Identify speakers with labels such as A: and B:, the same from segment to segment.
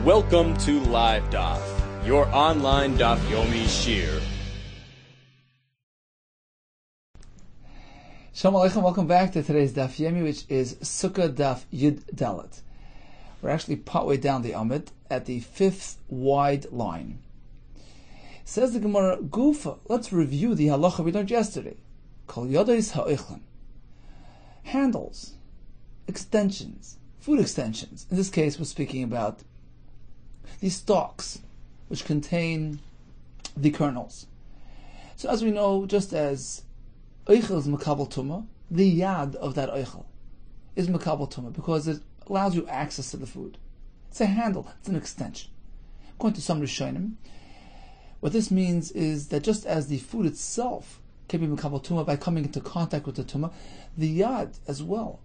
A: Welcome to Live Daf, your online Daf Yomi Shir.
B: Shalom Aleichem, welcome back to today's Daf Yomi, which is SUKKAH Daf Yud Dalet. We're actually partway down the Amud at the 5th wide line. Says the Gemara, Gufa, let's review the halacha we learned yesterday. Kol Yodeis Ha'oichlin. Handles, extensions, food extensions. In this case, we're speaking about these stalks, which contain the kernels. So as we know, just as oichel is makabel tumah, the yad of that oichel is makabel tumah because it allows you access to the food. It's a handle, it's an extension. According to some Rishonim, what this means is that just as the food itself can be makabel tumah by coming into contact with the tumah, the yad as well.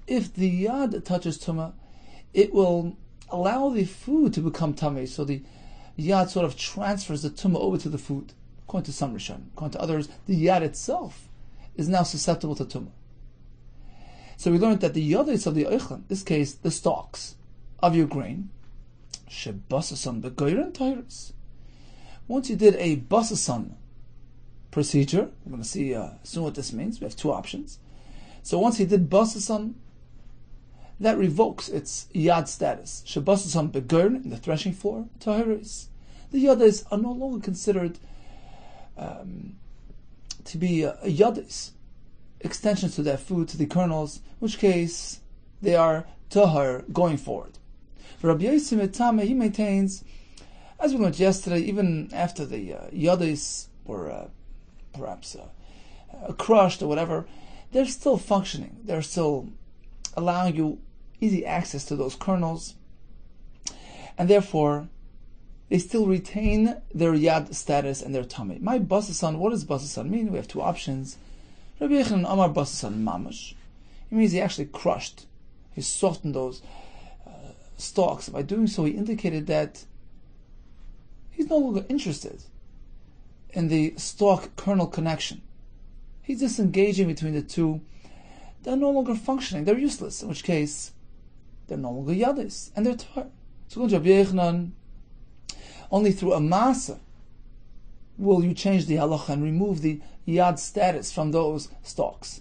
B: If the yad touches tumah, it will allow the food to become tamei, so the yad sort of transfers the tumah over to the food. According to some Rishonim, according to others, the yad itself is now susceptible to tumah. So we learned that the yadis of the oichlan, in this case, the stalks of your grain, shebasasan begoyren tyrus. Once you did a basasan procedure, we're going to see soon what this means. We have two options. So once he did basasan, that revokes its yad status. Shebasasan begoyren, in the threshing floor, tyrus. The yadis are no longer considered to be yadis, extensions to that food, to the kernels, in which case they are tahar going forward. For Rabbi Yehuda, he maintains, as we learned yesterday, even after the yadis were perhaps crushed or whatever, they're still functioning. They're still allowing you easy access to those kernels, and therefore they still retain their yad status and their tummy. My basasan, what does basasan mean? We have two options. Rabbi Yehuda Amar basasan mamash. It means he actually crushed, he softened those stalks. By doing so, he indicated that he's no longer interested in the stalk kernel connection. He's disengaging between the two. They're no longer functioning. They're useless. In which case, they're no longer yadis and they're tar. So Rabbi Yehuda, only through a masa will you change the halacha and remove the yad status from those stalks.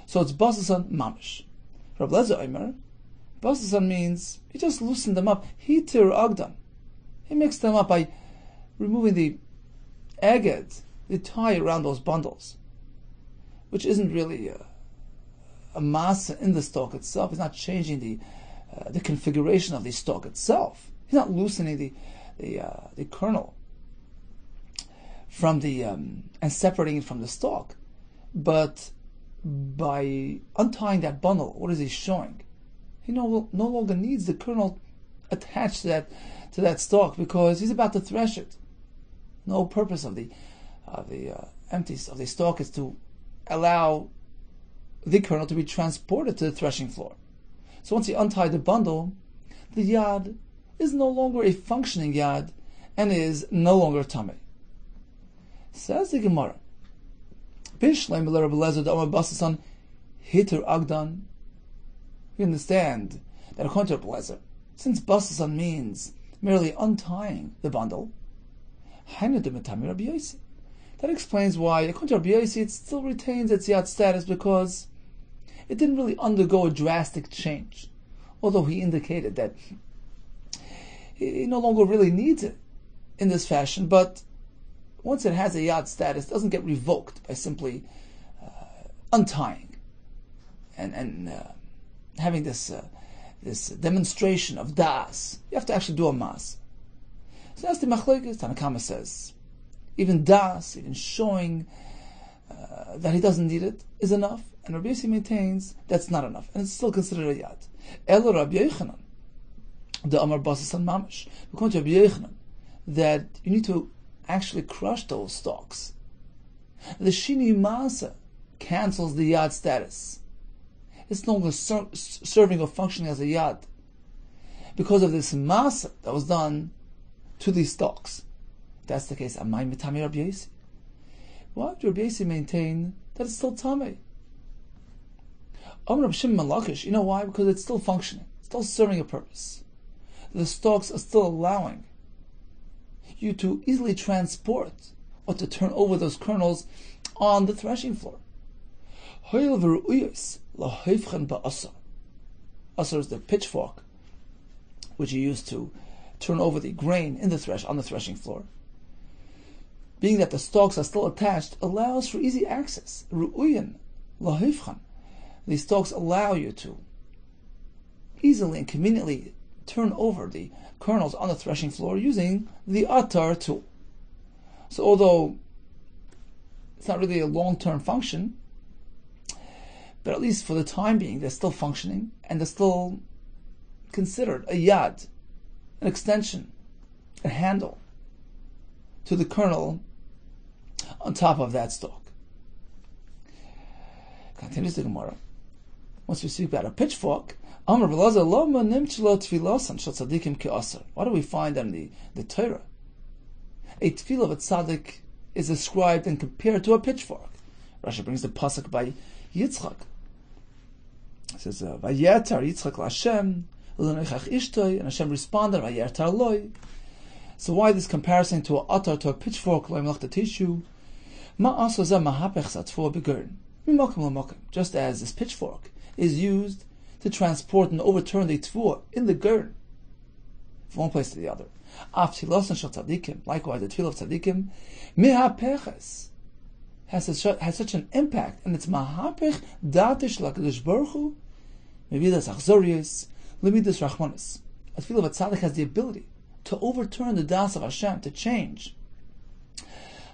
B: So it's basasan mamish. Rabbi Lezer Omer, basasan means he just loosened them up. Hitir agdan. He mixed them up by removing the agad, the tie around those bundles, which isn't really a masa in the stalk itself. It's not changing the configuration of the stalk itself. He's not loosening the kernel from the and separating it from the stalk, but by untying that bundle, what is he showing? He no longer needs the kernel attached to that stalk because he's about to thresh it. No purpose of the empties of the stalk is to allow the kernel to be transported to the threshing floor. So once he untied the bundle, the yad is no longer a functioning yad and is no longer tamei. Says the Gemara, Bishleim Rabbi Lezer Amar basasan hitir agdan. We understand that according to Rabbi Lezer, since basasan means merely untying the bundle, that explains why, according to Rabbi Yossi, it still retains its yad status because it didn't really undergo a drastic change. Although he indicated that he no longer really needs it in this fashion, but once it has a yad status, it doesn't get revoked by simply untying and having this demonstration of das. You have to actually do a mas. So that's the machlokes. Tanakama says, even das, even showing that he doesn't need it, is enough. And Rabbi Yossi maintains that's not enough, and it's still considered a yad. Elo Rabbi Yehuda, the Amar basasan mamash. According to Rabbi Yehuda, that you need to actually crush those stalks. The shini masa cancels the yad status. It's no longer serving or functioning as a yad because of this masa that was done to these stalks. If that's the case, amay mitami Rabbi Yossi. Why would Rabbi Yossi maintain that it's still tamei? You know why? Because it's still functioning, still serving a purpose. the stalks are still allowing you to easily transport or to turn over those kernels on the threshing floor. Asar is the pitchfork which you use to turn over the grain in the on the threshing floor. Being that the stalks are still attached, allows for easy access. Ru'uyan lahifchan. These stalks allow you to easily and conveniently turn over the kernels on the threshing floor using the atar tool. So although it's not really a long-term function, but at least for the time being, they're still functioning and they're still considered a yad, an extension, a handle to the kernel on top of that stalk. Continues the Gemara. Once we speak about a pitchfork, why do we find in the Torah a tefillah of a tzaddik is described and compared to a pitchfork? Rashi brings the pasuk by Yitzchak. It says, "Vayetar Yitzchak laHashem, u'leneichach ishtoi," and Hashem responded, "Vayetar loi." So why this comparison to a atar, to a pitchfork, just as this pitchfork is used to transport and overturn the tfuah in the gurn from one place to the other. Likewise, the tefillah of tzaddikim has such an impact, and it's mahapech datish l'kadosh baruch hu mevidas achzorius lemidas rachmanis. A tefillah of a tzaddik has the ability to overturn the das of Hashem, to change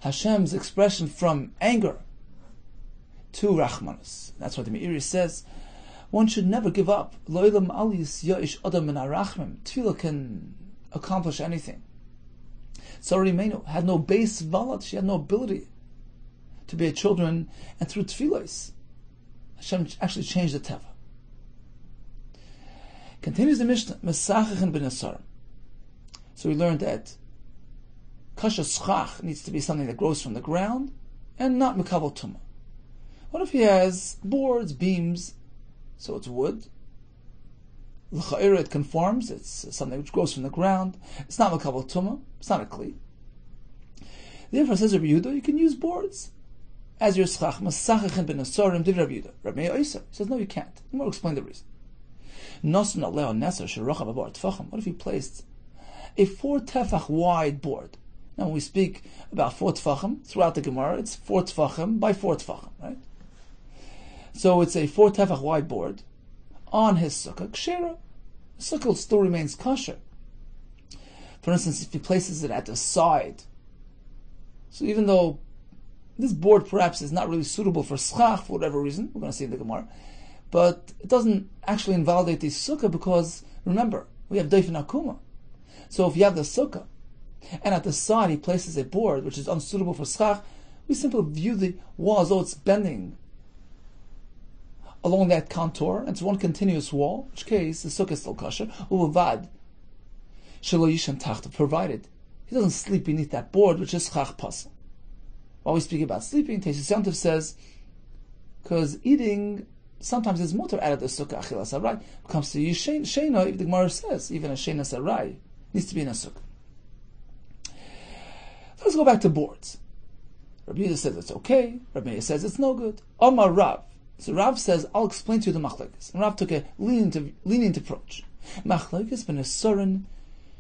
B: Hashem's expression from anger to rachmanis. That's what the Meiri says. One should never give up. Lo'ilam alis ya'ish adam min harachmim. Tefillah can accomplish anything. Sarah Imenu had no base valad. She had no ability to bear children, and through tefillos, Hashem actually changed the teva. Continues the Mishnah. Mesachachin ben asar. So we learned that kasha schach needs to be something that grows from the ground and not mekabel tumah. What if he has boards, beams? So it's wood. L'cha'ira, it conforms. It's something which grows from the ground. It's not mekabel tumah. It's not a kli. Therefore, says Rabbi Yehuda, you can use boards as your schach. Masachachin ben asarim div Rabbi Yehuda. Rabbi Yehuda says, no, you can't. I'm going to explain the reason. Nosun aleo neser sherochav abar tefachim. What if he placed a 4 tefach wide board? Now, when we speak about 4 tefachim throughout the Gemara, it's 4 tefachim by 4 tefachim, right? So it's a 4 tefach wide board on his sukkah. Kshera, the sukkah still remains kosher. For instance, if he places it at the side, so even though this board perhaps is not really suitable for schach for whatever reason, we're going to see in the Gemara, but it doesn't actually invalidate the sukkah because, remember, we have doifin akuma. So if you have the sukkah, and at the side he places a board which is unsuitable for schach, we simply view the wall as though it's bending along that contour, and it's one continuous wall, in which case the sukkah is still kosher, uvad shelo yishan tachta, provided he doesn't sleep beneath that board, which is chach pasel. While we speak about sleeping, Tesis Yantiv says, because eating sometimes is mutar out of the sukkah achilas harai. When it comes to shena, the Gemara says, even a shena sarai needs to be in a sukkah. Let's go back to boards. Rabbi Yehuda says it's okay. Rabbi Meir says it's no good. Omar Rav. So Rav says, I'll explain to you the machlokes. And Rav took a lenient approach. Machlokes ben esorin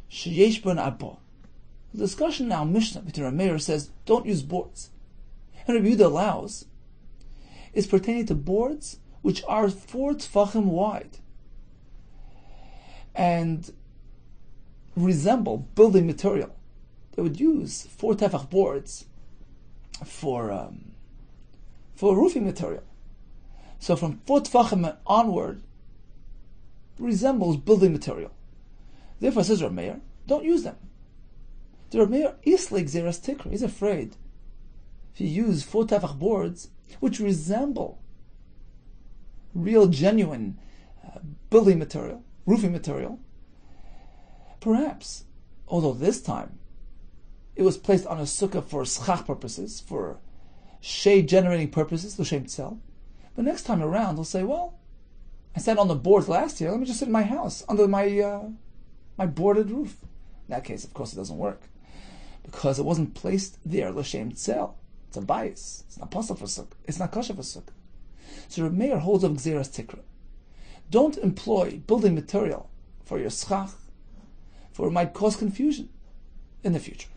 B: sheyesh ben arba. The discussion now, Mishnah, between Rabbi Meir says, don't use boards. And Rabbi Yehuda allows, is pertaining to boards which are 4 tefachim wide and resemble building material. They would use 4 tefach boards for roofing material. So from 4 tefachim onward resembles building material. Therefore, says Rabbi Meir, don't use them. The Rabbi Meir islik zeras tikra. He's afraid if you use 4 tefach boards which resemble real, genuine building material, roofing material, perhaps, although this time it was placed on a sukkah for schach purposes, for shade generating purposes, l'shem tzel. But next time around, he'll say, well, I sat on the boards last year, let me just sit in my house, under my my boarded roof. In that case, of course, it doesn't work because it wasn't placed there l'shem tzel. It's a bias. It's not possible for sukkah. It's not kosher for sukkah. So Reb Meir holds of gzeras tikra. Don't employ building material for your schach, for it might cause confusion in the future.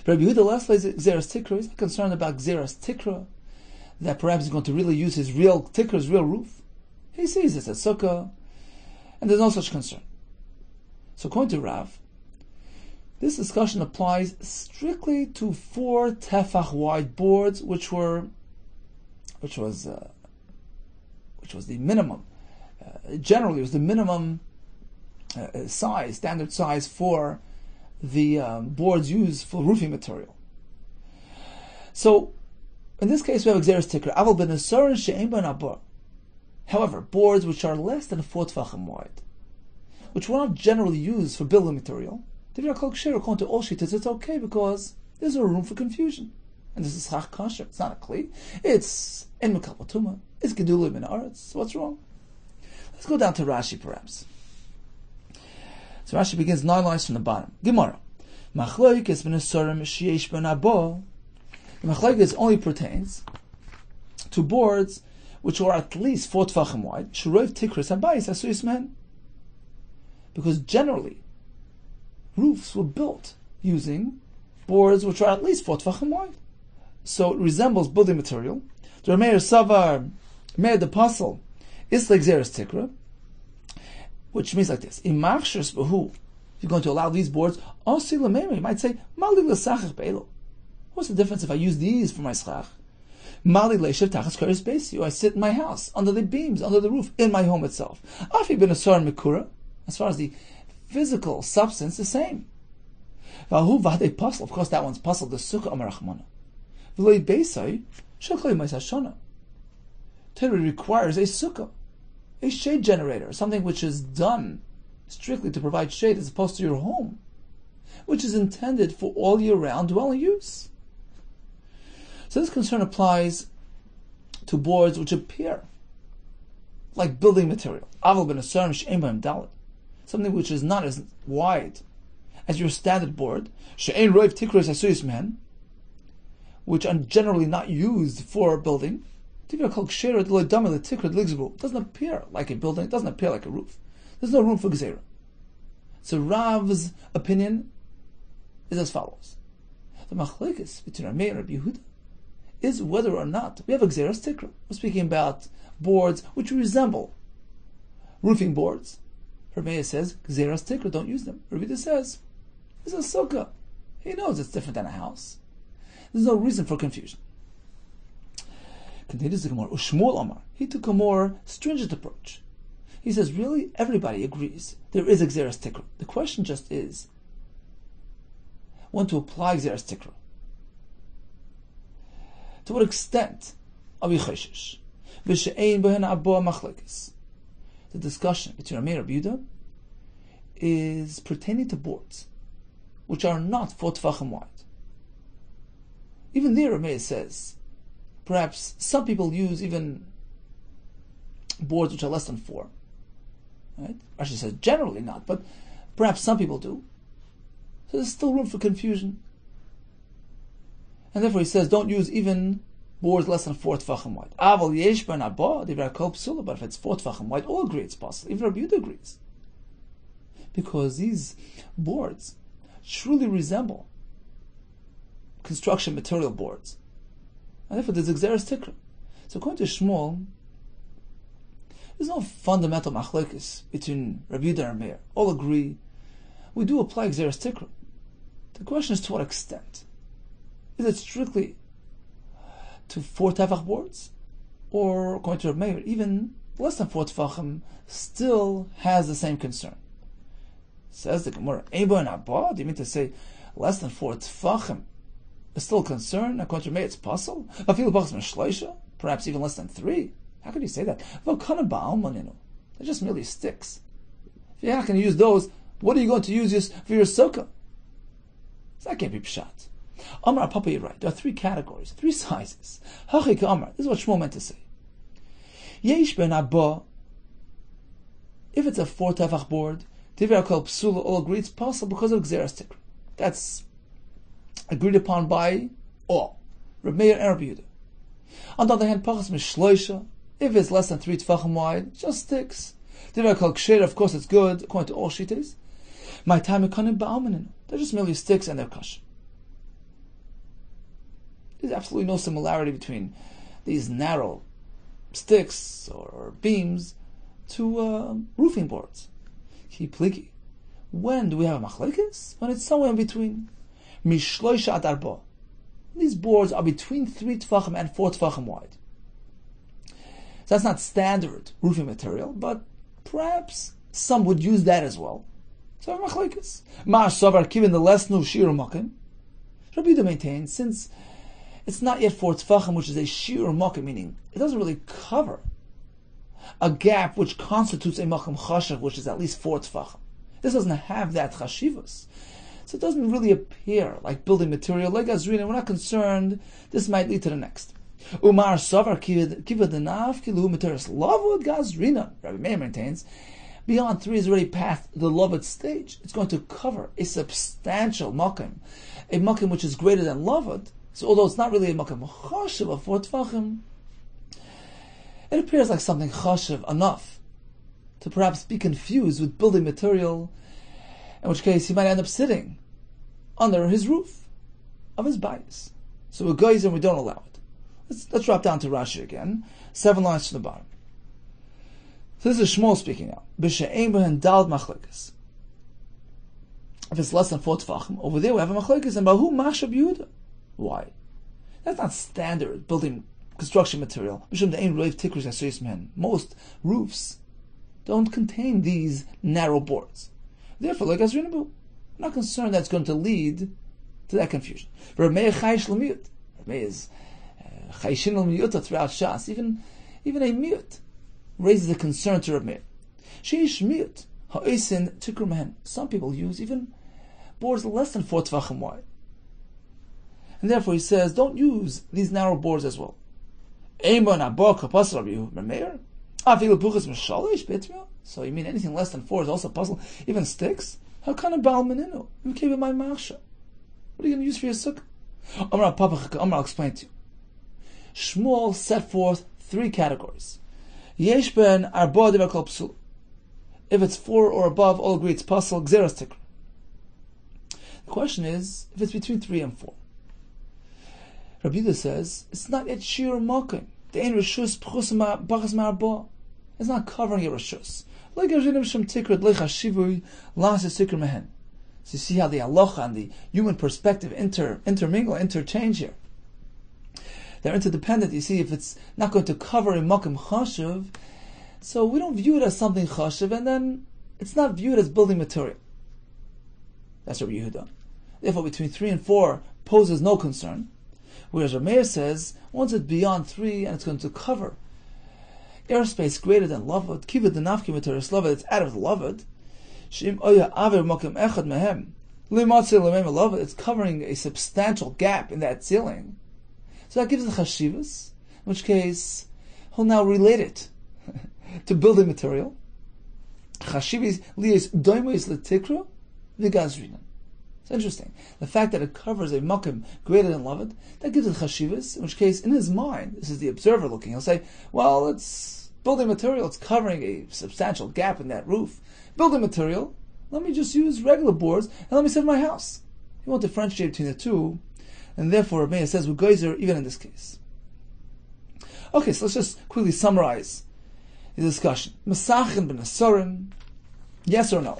B: Rabbi Yehuda last lays gzeras tikra. He's not concerned about gzeras tikra, that perhaps he's going to really use his real tikra, his real roof. He sees it's a sukkah, and there's no such concern. So according to Rav, this discussion applies strictly to 4 tefach wide boards, which was the minimum. Generally, it was the minimum size, standard size for the boards used for roofing material. So, in this case, we have gzeras tikra. Aval ben asaron she'ein ben abor. However, boards which are less than 4 tefachim wide, which were not generally used for building material, according to all shittas, it's okay because there's no room for confusion. And this is chach kasher. It's not a kli. It's en mekal patuma. It's gedulim in aretz. So what's wrong? Let's go down to Rashi, perhaps. So Rashi begins 9 lines from the bottom. Gemara. Machloikes ben asarim sheyesh ben abo. The machloikes only pertains to boards which are at least 4 tefachim wide. Shuroiv tikras habayis asuyis men. Because generally, roofs were built using boards which are at least 4 tefachim wide. So it resembles building material. The Meir Savar, Meir the Apostle, is like gzeras tikra, which means like this: Imachshers behu. If you're going to allow these boards, you might say, Mali l'sachach be'elo. What's the difference if I use these for my schach? Mali le'shev tachas keres beisi. I sit in my house, under the beams, under the roof, in my home itself. Afi ben asar mikura. As far as the physical substance, the same. Vahu v'hadei pasal. Of course, that one's pasal. The sukkah amar rachmana. V'lei beisai shekli ma'isashana. Torah requires a sukkah, a shade generator, something which is done strictly to provide shade as opposed to your home, which is intended for all year round dwelling use. So this concern applies to boards which appear like building material. Aval ben asarim she'ein b'hem dalet. Something which is not as wide as your standard board, she'ein roiv tikros asuyis men, which are generally not used for building. It doesn't appear like a building, it doesn't appear like a roof. There's no room for gzera. So Rav's opinion is as follows. The machlekes between Rabbi and Rabbi Yehuda is whether or not we have a gzeras tikra. We're speaking about boards which resemble roofing boards. Rabbi says, gzeras tikra, don't use them. Rabbi says, it's a sukkah. He knows it's different than a house. There's no reason for confusion. Continues the Gemara. Ushmuel Amar. He took a more stringent approach. He says, really, everybody agrees there is a gzeras tikra. The question just is, when to apply gzeras tikra. To what extent are we choshesh? V'she'ein behen abo machlekes. The discussion between Rabbi and Rabbi Yehuda is pertaining to boards which are not 4 tefachim wide. Even there, Rabbi says, perhaps some people use even boards which are less than 4. Right? Rashi says generally not, but perhaps some people do. So there's still room for confusion. And therefore he says, don't use even boards less than 4 tefachim wide. Aval yesh ben abba, but if it's 4 tefachim wide, all agree it's possible. Even Rabbi Yehuda agrees. Because these boards truly resemble construction material boards. And therefore there's a gzeras tikra. So according to Shmuel, there's no fundamental machlekes between Rabbi Yehuda and Meir. All agree we do apply gzeras tikra. The question is to what extent. Is it strictly to 4 tefach boards? Or according to Rabbi Meir, even less than 4 tefachim still has the same concern. Says the Gemara, Eba and Abba, do you mean to say less than 4 tefachim is still concerned? According to Rabbi Meir, it's possible. Perhaps even less than 3. How can you say that? They're just merely sticks. If you're not going to use those, what are you going to use for your sukkah? So that can't be pshat. Amar Papa, you're right. There are 3 categories, 3 sizes. Hachik Amar. This is what Shmuel meant to say. Yesh ben Abba. If it's a 4 tefach board, Divrei Kol Psula all agree it's possible because of Gzeras Tikra. That's agreed upon by all. Rabbi Meir and Rabbi Yehuda. On the other hand, Pachas Mishloisha, if it's less than 3 Tfachim wide, it just sticks. Divrei Kol Ksher, of course, it's good, according to all Shitas. My time Ekanim Ba'almanin. They're just merely sticks and they're kasher. There's absolutely no similarity between these narrow sticks or beams to roofing boards. Kipliki. When do we have a machlekes? When it's somewhere in between. Mishloisha ad arba. These boards are between 3 tfachim and 4 tfachim wide. So that's not standard roofing material, but perhaps some would use that as well. So machlekes. Ma'ar savar given the less nu shir makim. Rabbi Yehuda maintains, since it's not yet 4 tfachim, which is a shir makim, meaning it doesn't really cover a gap which constitutes a makim chashav, which is at least 4 tfachim. This doesn't have that chashivas. So it doesn't really appear like building material, like Azrina. We're not concerned. This might lead to the next. Umar savar kivad denaf kilu materis lavud gazrina. Rabbi Meir maintains, beyond 3 is already past the lavud stage. It's going to cover a substantial makim, a makim which is greater than lavud. So although it's not really a makim chashiv of 4 tfachim, it appears like something chashiv enough to perhaps be confused with building material, in which case he might end up sitting under his roof of his bias. So a geyser, we don't allow it. Let's drop down to Rashi again, 7 lines from the bottom. So this is Shmuel speaking now. B'she'ein b'hen dal machlekes. If it's less than 4 tfachim, over there we have a machlekes, and bahu mashab Yehuda. Why? That's not standard building construction material. Most roofs don't contain these narrow boards. Therefore, like Azrinabu, I'm not concerned that's going to lead to that confusion. Rabbi Meir chayish l'miyut. Rabbi Meir is chayishin l'miyut throughout Shas. Even a miyut raises a concern to Rabbi Meir. Sheish miyut ha'osin tikru mehen. Some people use even boards less than 4 tfachim wide. And therefore he says, don't use these narrow boards as well. So you mean anything less than 4 is also puzzle? Even sticks? How kind of baal meninu? What are you going to use for your sukkah? I'll explain to you. Shmuel set forth 3 categories. If it's 4 or above, all agree it's puzzle, gzeras tikra. The question is, if it's between 3 and 4. Rabbi Yehuda says, it's not yet shir makim. The ein reshus p'chus b'chas ma'arba. It's not covering your reshus. Like Azrinim shem tikrat lecha shivui lasis tikr mehen. So you see how the halacha and the human perspective intermingle, interchange here. They're interdependent. You see, if it's not going to cover a makim chashuv, so we don't view it as something chashuv, and then it's not viewed as building material. That's Rabbi Yehuda. Therefore, between 3 and 4 poses no concern. Whereas Rabbi Meir says, once it's beyond 3 and it's going to cover airspace greater than lavud, kivad denafki materis lavud, it's out of the lavud. Shim oya aver mokim echad mehem limatzil lemem lavud. It's covering a substantial gap in that ceiling. So that gives it chashivas. In which case, he'll now relate it to building material. Chashivas liyes doimes letikra v'gazrinan. It's interesting. The fact that it covers a makim greater than lavud, that gives it chashivas, in which case, in his mind, this is the observer looking, he'll say, well, it's building material, it's covering a substantial gap in that roof. Building material, let me just use regular boards, and let me set my house. He won't differentiate between the two, and therefore, Rabbi Meir says, we're geyser even in this case. Okay, so let's just quickly summarize the discussion. Masachin ben Asorim, yes or no?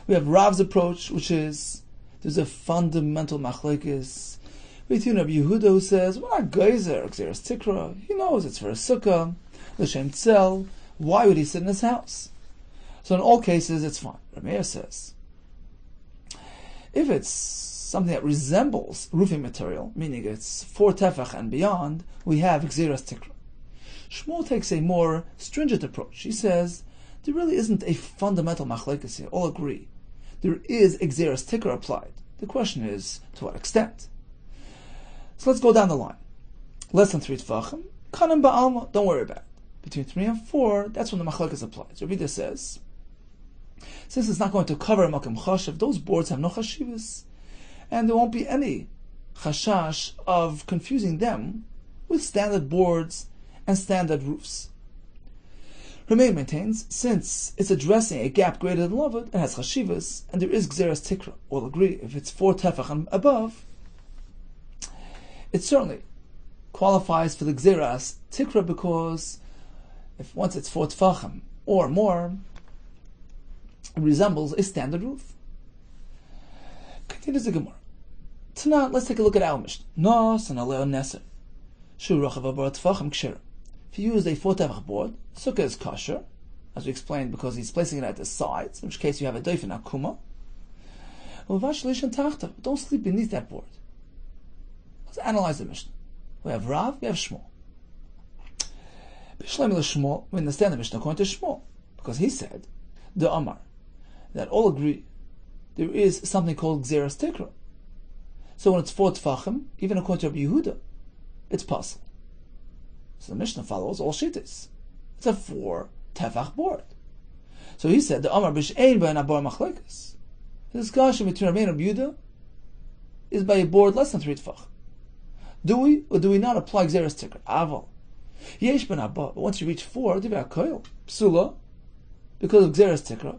B: We have Rav's approach, which is there's a fundamental machlekes between Rabbi Yehuda, who says, we're not geyser, gzeras tikra. He knows it's for a sukkah, l'shem tzel. Why would he sit in his house? So in all cases, it's fine. Rabbi Meir says, if it's something that resembles roofing material, meaning it's 4 tefach and beyond, we have gzeras tikra. Shmuel takes a more stringent approach. He says, there really isn't a fundamental machlekes here. All agree. There is gzeras tikra applied. The question is, to what extent? So let's go down the line. Less than 3 tefachim, kanim ba'alma, don't worry about it. Between 3 and 4, that's when the machlekes applies. Rabbi Yehuda says, Since it's not going to cover Makom Chashav, those boards have no chashivas, and there won't be any chashash of confusing them with standard boards and standard roofs. Rameir maintains, since it's addressing a gap greater than Lavid, it has chashivas, and there is Gzeras Tikra. We'll agree, if it's 4 tefach and above, it certainly qualifies for the Gzeras Tikra, because if once it's 4 tefachim or more, it resembles a standard roof. Continues the Gemara. Tonight, let's take a look at our Mishnah. Nos and Aleo Neser. Shu Rachav Abar Tefachim Kshira. If you use a 4 tefach board, sukkah is kosher, as we explained, because he's placing it at the sides, in which case you have a doif and akuma. Don't sleep beneath that board. Let's analyze the Mishnah. We have Rav, we have Shmuel. Shmuel, we understand the Mishnah according to Shmuel, because he said, the Amar, that all agree there is something called Gzeras Tikra. So when it's 4 tefachim, even according to Rabbi Yehuda, it's possible. So the Mishnah follows all shittas. It's a 4 tefach board. So he said, the Amar b'she'ein b'en abar machlekes. The discussion between Rabbi and Rabbi Yehuda is by a board less than 3 tefach. Do we or do we not apply Gzeras Tikra? Aval. Yesh ben abar. But once you reach 4, divya koil, psula, because of Gzeras Tikra.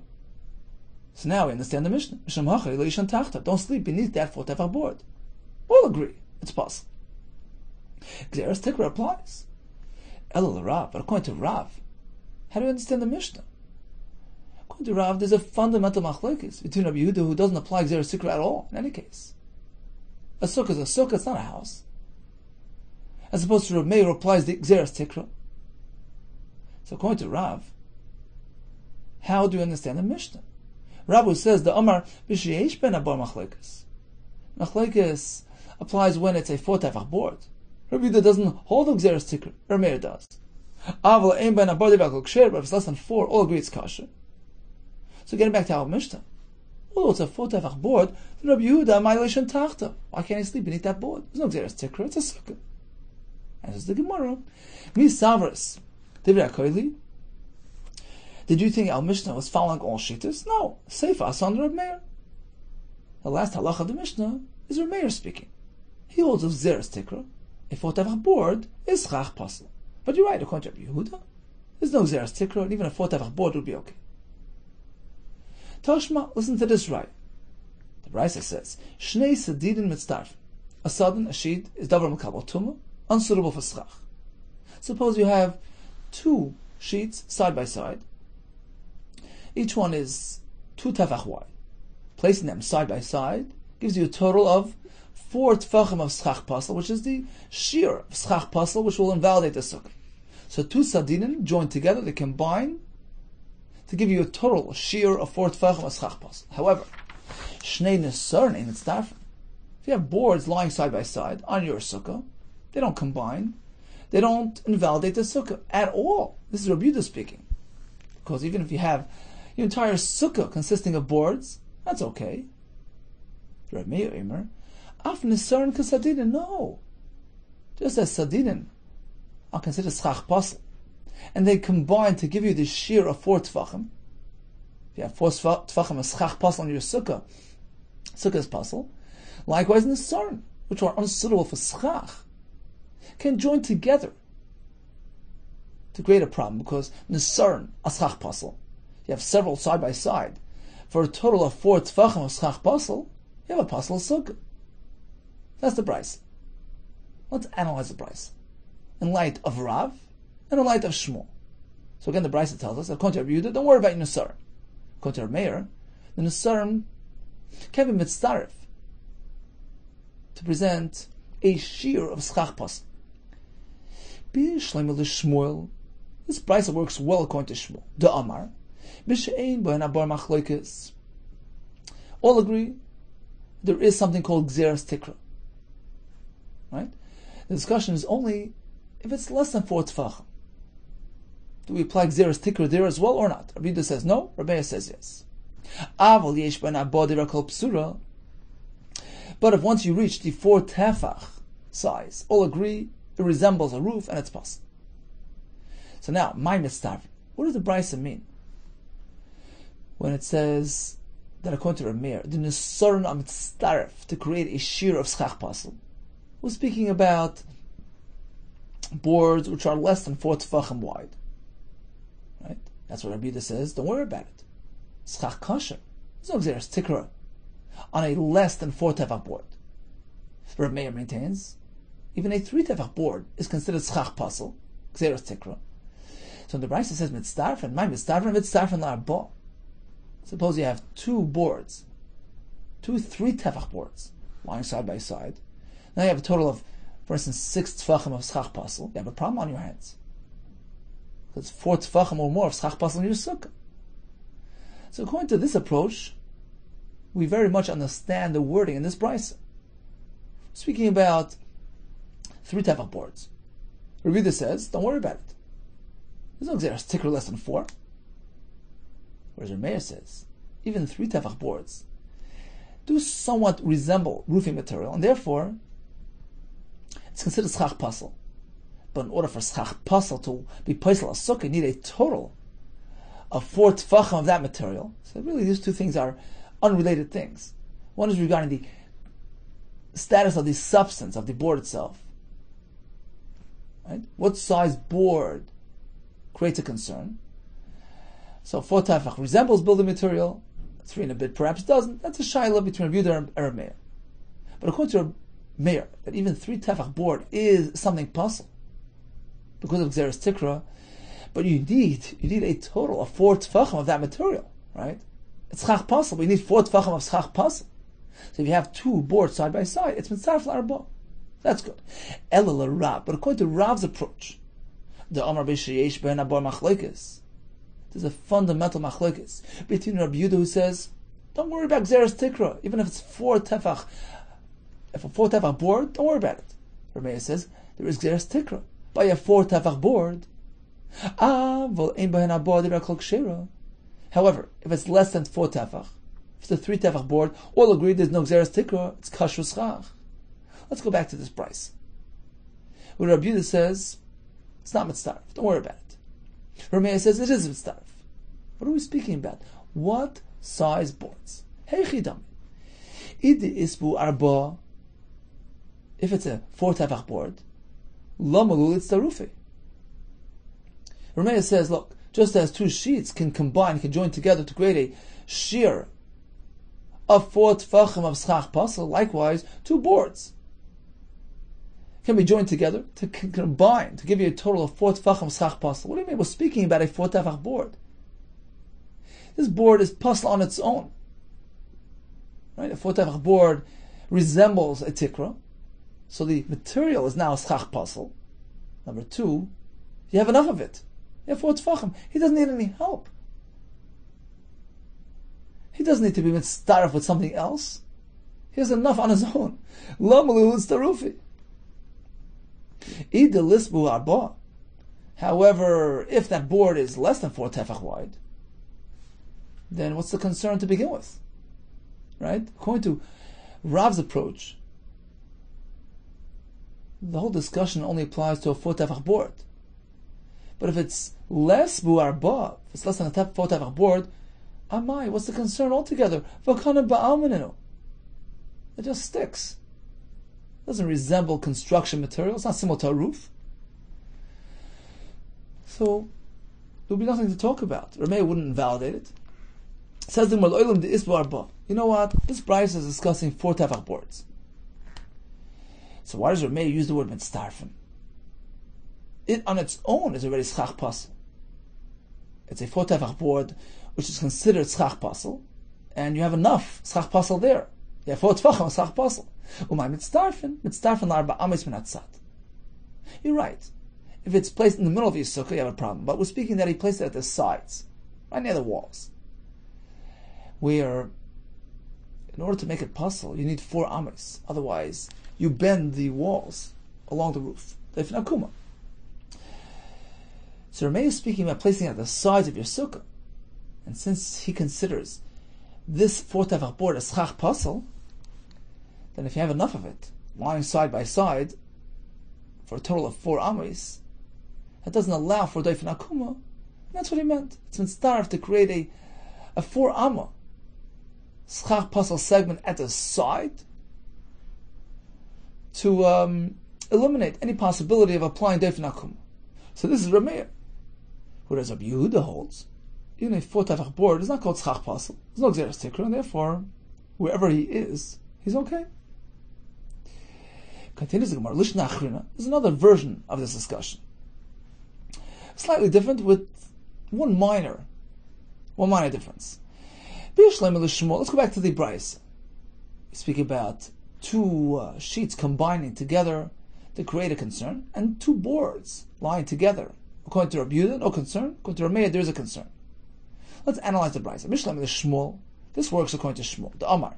B: So now we understand the Mishnah. Misham hachari leishan tachta. Don't sleep beneath that 4 tefach board. All agree. It's possible. Gzeras Tikra applies. Elul Rav, but according to Rav, how do you understand the Mishnah? According to Rav, there's a fundamental machlekes between Rabbi Yehuda, who doesn't apply Gzeras Tikra at all, in any case. A sukkah is a sukkah, it's not a house. As opposed to Rabbi Meir, who applies the Gzeras Tikra. So according to Rav, how do you understand the Mishnah? Rav, who says, the Amar b'sheyesh ben abar machlekes. Machlekes applies when it's a 4 tefach board. Rabbi Yehuda doesn't hold the Gzeras Tikra. Rabbi Meir does. Aval ein ben abar divakol ksher, but if it's less than 4, all agree it's kosher. So getting back to our Mishnah, although it's a 4 tefach board, then Rabbi Yehuda ma'ileshan tachta. Why can't he sleep beneath that board? There's no Gzeras Tikra. It's a sukkah. And this is the Gemara. Mi savras divrei koili. Did you think our Mishnah was following all shittas? No. Seifa asan Rabbi Meir. The last halacha of the Mishnah is Rabbi Meir speaking. He holds of Gzeras Tikra. A 4 tefach board is chach pasel. But you're right, according to Rabbi Yehuda, there's no Gzeras Tikra, and even a 4 tefach board would be okay. Tashma, listen to this right. The Brisa says, Shnei sedidin mitzdarf. A sudden, a sheet, is davar mekabel tumah, unsuitable for schach. Suppose you have 2 sheets side by side. Each one is 2 tefach wide. Placing them side by side gives you a total of 4 tefachim of schach pasel, which is the shear of schach pasel, which will invalidate the sukkah. So 2 sadinim joined together, they combine to give you a total shear of 4 tefachim of schach pasel. However, shnei nesaron ein mitzdarfen. If you have boards lying side by side on your sukkah, they don't combine, they don't invalidate the sukkah at all. This is Rabbi Yehuda speaking. Because even if you have your entire sukkah consisting of boards, that's okay. Rabbi Meir Eimer, Af nesaron kasadinin, no. Just as sadinin are considered schach pasel, and they combine to give you the shear of 4 tefachim. If you have 4 tefachim of schach pasel on your sukkah, sukkah is pasel. Likewise, nesaron, which are unsuitable for schach, can join together to create a problem, because nesaron are schach pasel. You have several side by side. For a total of 4 tefachim of schach pasel, you have a pasel sukkah. That's the Brisa. Let's analyze the Brisa in light of Rav and in light of Shmuel. So again, the Brisa tells us, according to Rabbi Yehuda, don't worry about your nesaron. According to Rabbi Meir, the nesaron can be mitzdaref to present a shear of schach pasel. B'shleimel Shmuel, this Brisa works well according to Shmuel. The Amar, b'she'ein b'en abar machlokes. All agree there is something called Gzeras Tikra. Right? The discussion is only if it's less than 4 tefachim. Do we apply Gzeras Tikra there as well or not? Rabbi Yehuda says no, Rabbi Meir says yes. Aval yesh ben abar divakol psura. But if once you reach the 4 tefach size, all agree it resembles a roof and it's possible. So now, my mitzvah. What does the Brisa mean? when it says that according to Rameir, the Nesoron Amitztaref to create a shear of SUKKAH Pasel, we're speaking about boards which are less than 4 tefachim wide. Right? That's what Rabbi Yehuda says. Don't worry about it. SUKKAH kosher. There's no Xeris Tikra on a less than 4 tefach board. Rabbi Meir maintains even a 3 tefach board is considered SUKKAH Pasel, Xeris Tikra. So when the Brisa says mitzdarfen, my mitzdarfen la'arba. Suppose you have 2 boards, 2 3 tefach boards lying side by side. Now you have a total of, for instance, 6 tefachim of SUKKAH Pasel. You have a problem on your hands. Because 4 tefachim or more of SUKKAH Pasel in your sukkah. So according to this approach, we very much understand the wording in this brisa. Speaking about 3 tefach boards, Rabbi Yehuda says, don't worry about it. There's no Xeris Tikra less than 4. Whereas Rameir says, even 3 tefach boards do somewhat resemble roofing material, and therefore it's considered SUKKAH Pasel. But in order for SUKKAH Pasel to be placed on a sukkah, you need a total of 4 tefachim of that material. So really these 2 things are unrelated things. One is regarding the status of the substance of the board itself. Right? What size board creates a concern? So 4 tefach resembles building material, 3 and a bit perhaps doesn't. That's a shaila between Rabbi Yehuda and Rabbi Meir. But according to Rabbi Meir, that even 3 tefach board is something possible because of Xeris Tikra, but you need a total of 4 tefachim of that material, right? It's SUKKAH Pasel, but you need 4 tefachim of SUKKAH Pasel. So if you have 2 boards side by side, it's mitzaref la'arba. That's good. Ela l'Rav, but according to Rav's approach, the Amar b'sheyesh ben abor machlokes, there's a fundamental machlokes between Rabbi Yehuda who says, don't worry about Xeris Tikra, even if it's 4 tefach. If a 4 tefach board, don't worry about it. Rabbi Meir says, there is Xeris Tikra. By a 4 tefach board, however, if it's less than 4 tefach, if it's a 3 tefach board, all agree there's no Xeris Tikra, it's kasher schach. Let's go back to this price. Where Rabbi Yehuda says, it's not mitzdaref, don't worry about it. Rabbi Meir says, it is mitzdaref. What are we speaking about? What size boards? Heichidam. Idi isbu arba. If it's a 4 tefach board, lamalul it's tarufi. Rabbi Meir says, look, just as 2 sheets can join together to create a shear of 4 tefachim of SUKKAH Pasel, likewise 2 boards can be joined together to combine to give you a total of 4 tefachim of SUKKAH Pasel. What do you mean? We're speaking about a 4 tefach board. This board is pasel on its own. Right? A 4 tefach board resembles a tikra, so the material is now SUKKAH Pasel. Number 2, you have enough of it. You have 4 tefachim. He doesn't need any help. He doesn't need to be mitzdaref with something else. He has enough on his own. Lamalu starufi. However, if that board is less than 4 tefach wide, then what's the concern to begin with? Right? According to Rav's approach, the whole discussion only applies to a 4 tefach board. But if it's less bu'arba, if it's less than a 4 tefach board, amai, what's the concern altogether? It just sticks. It doesn't resemble construction material. It's not similar to a roof. So there'll be nothing to talk about. Rameh wouldn't invalidate it. Says the you know what? This Bryce is discussing 4 tefach boards. So why does Rameh use the word mitzdarfen? It on its own is already SUKKAH Pasel. It's a 4 tefach board which is considered SUKKAH Pasel, and you have enough SUKKAH Pasel there. You have 4 tefachim of SUKKAH Pasel. Mitzdarfen l'arba amis min hatzad. You're right. If it's placed in the middle of your sukkah, you have a problem. But we're speaking that he placed it at the sides, right near the walls. Where, in order to make it pasel, you need 4 amis. Otherwise, you bend the walls along the roof. So Rameh is speaking about placing it at the sides of your sukkah. And since he considers this 4 tefach board as SUKKAH Pasel, then if you have enough of it, lying side by side, for a total of 4 amis, that doesn't allow for doifen akuma. That's what he meant. It's mitzdaref to create a 4 amma schach pasal segment at the side to eliminate any possibility of applying Defen Akum. So this is Rameir. Whereas Rabbi Yehuda holds, even a 4 tefach board is not called schach pasal. There's no Xeris Tikra, and therefore, wherever he is, he's okay. Continues the Gemara. Lishna Achrina is another version of this discussion. Slightly different with one minor difference. Let's go back to the Bryce. We speak about 2 sheets combining together to create a concern, and 2 boards lying together. According to Rabbi Yehuda, no concern. According to Rameir, there is a concern. Let's analyze the Bryce. This works according to Shmuel. The Amar.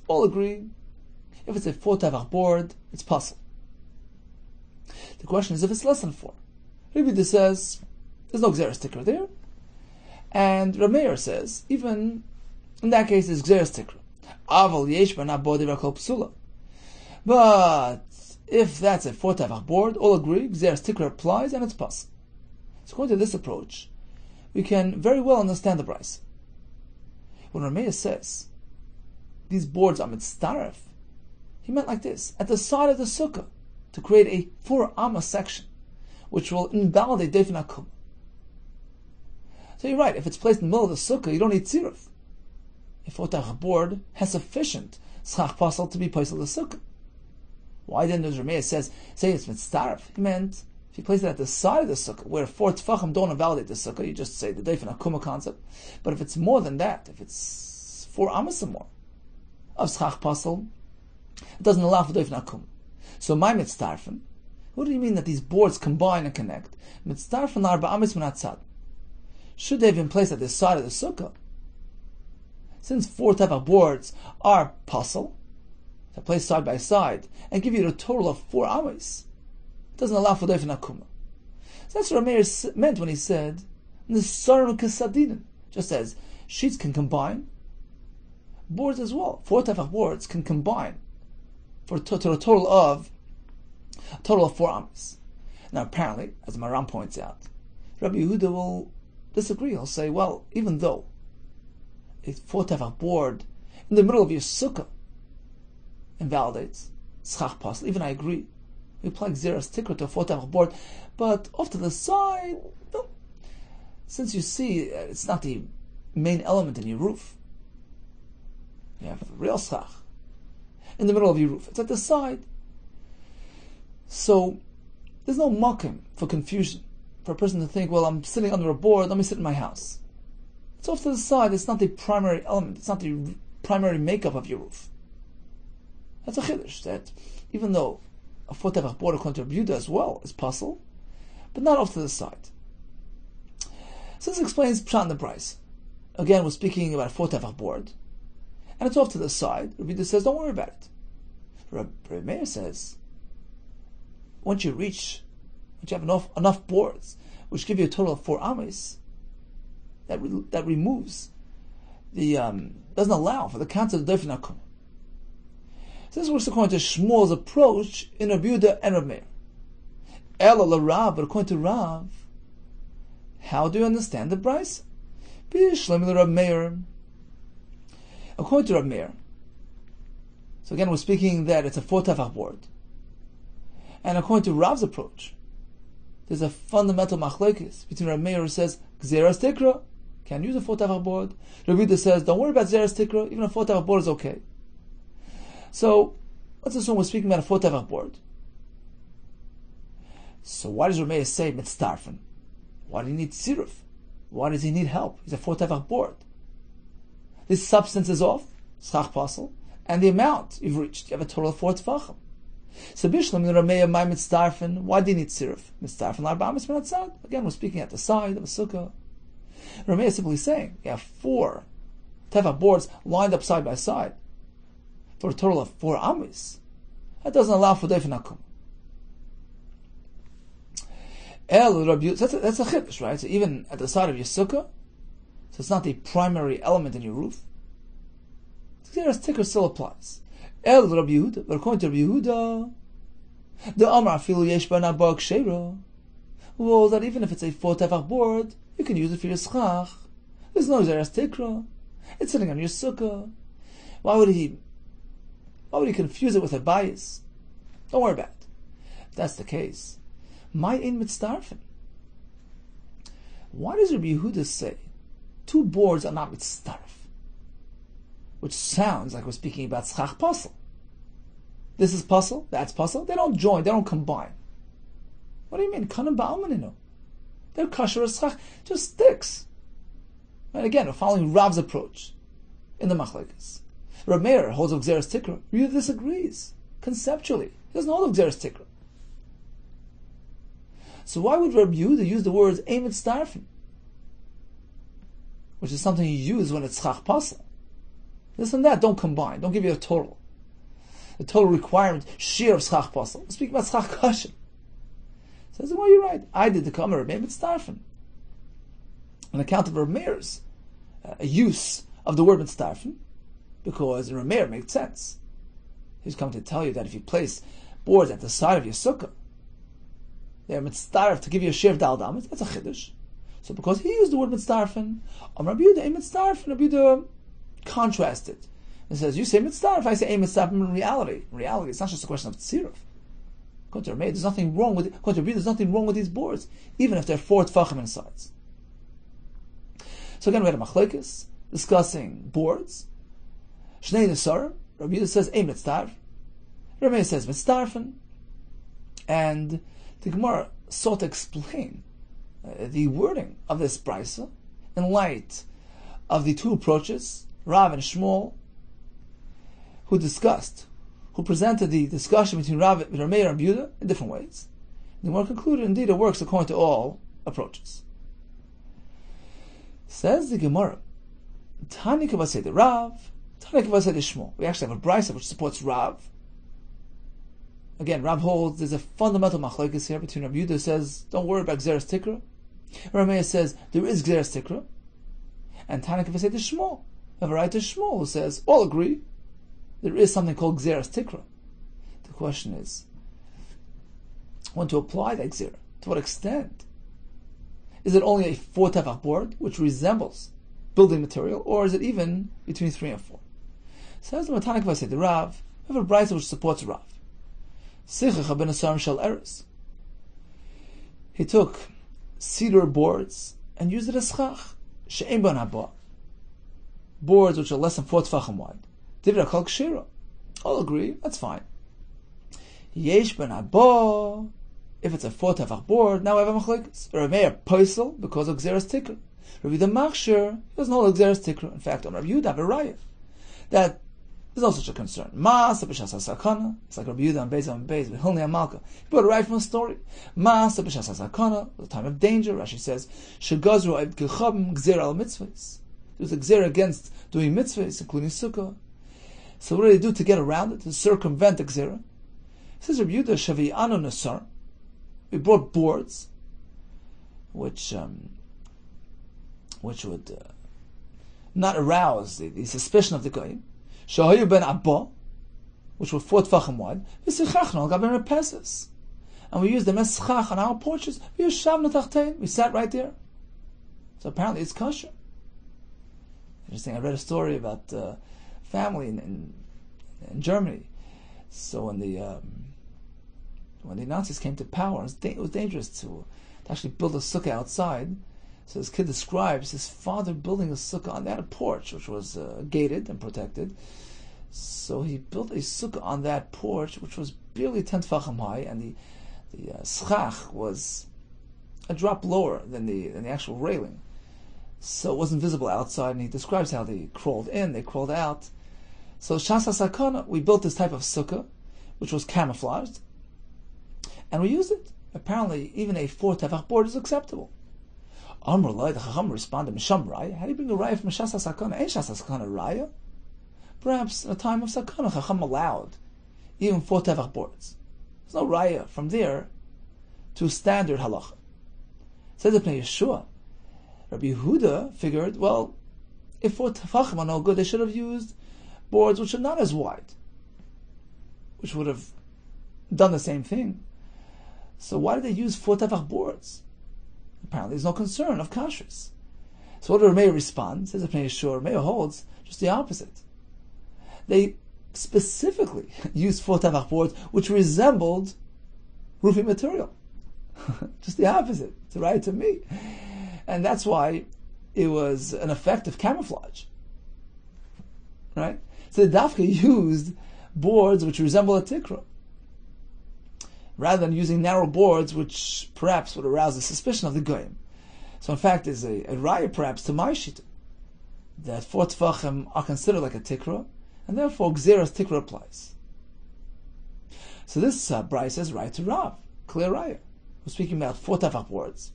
B: All agree. If it's a 4 tefach board, it's puzzle. The question is if it's less than 4. Rabbi Yehuda says there's no Xeris Tikra there. And Rameir says, even in that case, it's Xeris Tikra. Aval yesh b'na bodi v'kol psula. But if that's a 4 tefach board, all agree, Xeris Tikra applies and it's puzzle. So according to this approach, we can very well understand the Bryce. When Rameir says these boards are mitzdaref, he meant like this: at the side of the sukkah, to create a 4 amma section, which will invalidate Defen Akum. So you're right, if it's placed in the middle of the sukkah, you don't need tziruf. A 4 tefach board has sufficient schach pasal to be placed in the sukkah. Why didn't Rameir say it's mitzdaref? He meant if you place it at the side of the sukkah, where 4 tefachim don't invalidate the sukkah, you just say the Defen Akum concept. But if it's more than that, if it's 4 amas or more of schach pasal, it doesn't allow for Defen Akum. So my mitzdarfen, what do you mean that these boards combine and connect? Mitzdarfen arba amis minatzad. Should they have been placed at the side of the sukkah? Since 4 tefach boards are pasal, they're placed side by side, and give you a total of 4 amis, it doesn't allow for Defen Akum. So that's what Rameir meant when he said, Nisarim Kesadinin. Just as sheets can combine, boards as well. 4 tefach boards can combine for a total of 4 amis. Now apparently, as Maram points out, Rabbi Yehuda will disagree. He'll say, well, even though a 4 tefach board in the middle of your sukkah invalidates schach pasal, even I agree, we apply Xeris Tikra to a 4 tefach board, but off to the side, no. Since you see it's not the main element in your roof, you have real schach in the middle of your roof, it's at the side. So there's no makim for confusion, for a person to think, well, I'm sitting under a board, let me sit in my house. It's off to the side, it's not the primary element, it's not the primary makeup of your roof. That's a chiddush, that even though a 4 tefach board according to Rabbi Yehuda as well is puzzle, but not off to the side. So this explains Pshat in the Bryce. Again, we're speaking about a 4 tefach board, and it's off to the side. Rabbi Yehuda says, don't worry about it. Rabbi Meir says, once you have enough boards, which give you a total of 4 amis, that removes the doesn't allow for the concept of Defen Akum. So this works according to Shmuel's approach in Rabbi Yehuda and Rabbi Meir. Ela l'Rav, but according to Rav, how do you understand the Bryce? B'shlemi l'Rabbi Meir. According to Rabbi Meir, so again we're speaking that it's a 4 tefach board. And according to Rav's approach, there's a fundamental machlekes between Rabbi Meir who says Xeris Tikra, can't use a 4 tefach board. Rabbi Yehuda says don't worry about Xeris Tikra, even a 4 tefach board is okay. So let's assume we're speaking about a 4 tefach board. So why does Rabbi Meir say mitzdarfen? Why do you need siruf? Why does he need help? He's a 4 tefach board. This substance is off, schach pasal, and the amount you've reached, you have a total of 4 tefachim. So bishlam Rabbi Meir my mitzdarfen. Why do you need siruf? Mitzdarfen l'arba amis minatzad. Again, we're speaking at the side of a sukkah. Rabbi Meir is simply saying you have 4 tefach boards lined up side by side for a total of 4 amis. That doesn't allow for Defen Akum. That's a chiddush, right? So even at the side of your sukkah, so it's not the primary element in your roof, Xeris Tikra still applies. El Rabbi Yehuda, but according to Rabbi Yehuda, the Amar afilu yesh ba nabag sheira, well, that even if it's a 4 tefach board, you can use it for your schach, There's no Xeris Tikra. It's sitting on your sukkah. Why would he confuse it with a bias? Don't worry about it. If that's the case, my ein mitzdarfen. Why does Rabbi Yehuda say two boards are not mitzdarf? Which sounds like we're speaking about schach pasel. This is pasel, that's pasel. They don't join, they don't combine. What do you mean? Kanan ba'almaninu. They're kasher as schach, just sticks. And again, we're following Rav's approach in the machlekes. Rav Meir holds of Xeris Tikra. Yehuda disagrees conceptually. He doesn't hold of Xeris Tikra. So why would Rabbi Yehuda use the words ein mitzdarfen, which is something you use when it's schach pasel? This and that don't combine. Don't give you a total. The total requirement sheer of schach pasel. We're speaking about schach kasher. Says, well, you're right. I did the kamer of ein mitzdarfen. On account of Rav Meir's use of the word mitzdarfen, because in Rav Meir makes sense. He's come to tell you that if you place boards at the side of your sukkah, they're mitzdarf to give you a share of dal damas. That's a chiddush. So because he used the word mitzdarfen, Rabbi Yehuda ein mitzdarfen, Rabbi Yehuda contrasted. He says, you say mitzdarf, I say ein mitzdarfen. In reality, it's not just a question of tziruf. According to Rabbi Meir, there's nothing wrong with it. According to Rabbi Yehuda, there's nothing wrong with these boards, even if they're 4 tfachim in size. So again, we had a machlekes discussing boards. Shnei Nesar, Rabbi Yehuda says ein mitzdarf. Rabbi Meir says mitzdarfen. And the Gemara sought to explain the wording of this brisa in light of the two approaches, Rav and Shmuel, who presented the discussion between Rav Meir and Yehuda in different ways. The Gemara concluded, indeed, it works according to all approaches. Says the Gemara, Tani kavasei the Rav, Tani kavasei the Shmuel. We actually have a brisa which supports Rav. Again, Rav holds there's a fundamental machlokes here between Rabbi Yehuda who says, don't worry about Xeris Tikra. Rabbi Meir says, there is Xeris Tikra. And Tana Kavasei the Shmuel. We have a right to Shmuel who says, all agree, there is something called Xeris Tikra. The question is, when to apply that Xer? To what extent? Is it only a 4 tefach board, which resembles building material, or is it even between 3 and 4? Says the Tana Kavasei the Rav, we have a brisa which supports Rav. SUKKAH ben Asarim shel eres. He took cedar boards and used it as schach. She'ein ban haba. Boards which are less than 4 tefachim wide. Divra kol kshira. All agree, that's fine. Yesh ben haba. If it's a 4 tefach board, now we have a machlokes. Rav Meir posel because of Xeris Tikra. Rav Yehuda machshir, he doesn't hold Xeris Tikra. In fact, on Rav Yehuda have a raya that there's no such a concern. Ma'asa b'shas sakana. It's like Rabbi Yehuda and Beis Hilni Amalka. He brought it right from a story. Ma'asa b'shas sakana. The time of danger. Rashi says, "Shegazru ed gechabim gzer al mitzvahs." There was a gzer against doing mitzvahs, including sukkah. So what do they do to get around it, to circumvent the gzer? Says Rabbi Yehuda, "Shavi'anu nasar." We brought boards, which would not arouse the suspicion of the goyim. Shahayu ben Abba, which were 4 tefachim wide, and we used them as schach on our porches. We sat right there. So apparently it's kosher. Interesting. I read a story about a family in Germany. So when the Nazis came to power, it was dangerous to actually build a sukkah outside. So this kid describes his father building a sukkah on that porch, which was gated and protected. So he built a sukkah on that porch, which was barely 10 tefachim high, and the schach was a drop lower than the actual railing. So it wasn't visible outside, and he describes how they crawled in, they crawled out. So Shas HaSakana, we built this type of sukkah, which was camouflaged, and we used it. Apparently, even a 4 tefach board is acceptable. Amrullah, the Chacham responded, Misham Raya. How do you bring a Raya from Shas HaSakana? Ain't Shas HaSakana Raya? Perhaps in a time of Sakana, Chacham allowed even 4 tefach boards. There's no Raya from there to standard halacha. Says the Pnei Yeshua, Rabbi Yehuda figured, well, if 4 tefachim are no good, they should have used boards which are not as wide, which would have done the same thing. So why did they use 4 tefach boards? Apparently there's no concern of kashrus. So what did Rameir respond? Says Pnei Yeshua, Rameir holds just the opposite. They specifically used 4 tefach boards which resembled roofing material. Just the opposite. It's right to me. And that's why it was an effective camouflage. Right? So the Dafka used boards which resemble a tikra, rather than using narrow boards which perhaps would arouse the suspicion of the goyim. So in fact, there's a raya perhaps to my shita that 4 tefachim are considered like a tikra, and therefore Gzeras tikra applies. So this Bryce says right to Rav, clear raya. We're speaking about 4 tefach boards.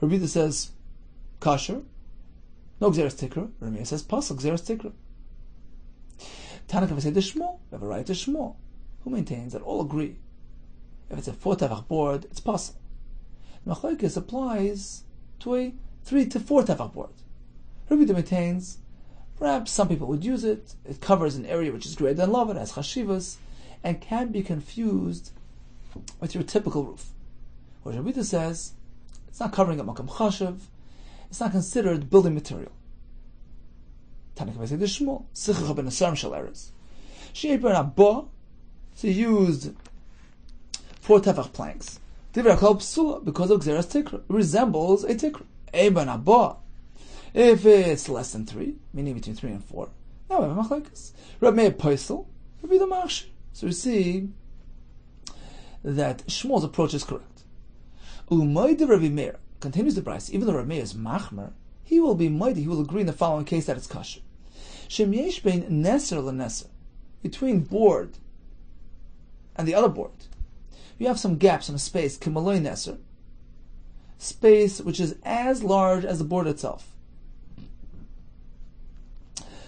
B: Rabbi Yehuda says kosher, no Gzeras tikra. Rabbi says pasuk Gzeras tikra. Tanakh we say the Shmuel, we have a right to Shmuel, who maintains that all agree if it's a 4 tefach board, it's pasuk. Machlokes applies to a 3 to 4 tefach board. Rabbi Yehuda maintains perhaps some people would use it. It covers an area which is greater than love, it has chashivas, and can be confused with your typical roof. Whereas Rabbi Yehuda says it's not covering a makam chashiv, it's not considered building material. Tanakh we say the Shmuel, SUKKAH ben Asar shel eretz. She'eber abba, so he used 4 tefach planks. Divrei kol psula, because of Gzeras tikra. It resembles a tikra. Eber abba. If it's less than 3, meaning between 3 and 4, now we have a machlekes. Rabbi Meir Poisel, Rabbi the Machshir. So we see that Shmuel's approach is correct. Umayde Rabbi Meir continues the price. Even though Rabbi Meir is machmer, he will be mighty. He will agree in the following case that it's kosher. Shem yesh bein neser leneser, between board and the other board, you have some gaps in a space, kimaloi neser, space which is as large as the board itself.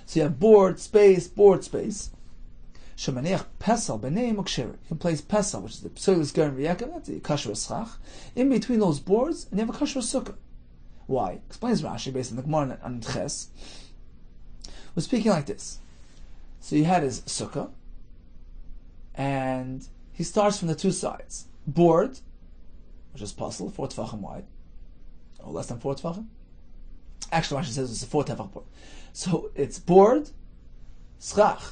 B: So you have board, space, board, space. Shemaniach pesal b'nei muksheri. You can place pesal, which is the psoilus garim v'yeka, that's the kasher schach, in between those boards, and you have a kasher sukkah. Why? Explains Rashi based on the Gemara on Ches. We're speaking like this. So he had his sukkah, and he starts from the 2 sides. Board, which is possible, 4 tefachim wide, or less than 4 tefachim. Actually, Rashi says it's a 4 tefach board. So it's board, schach,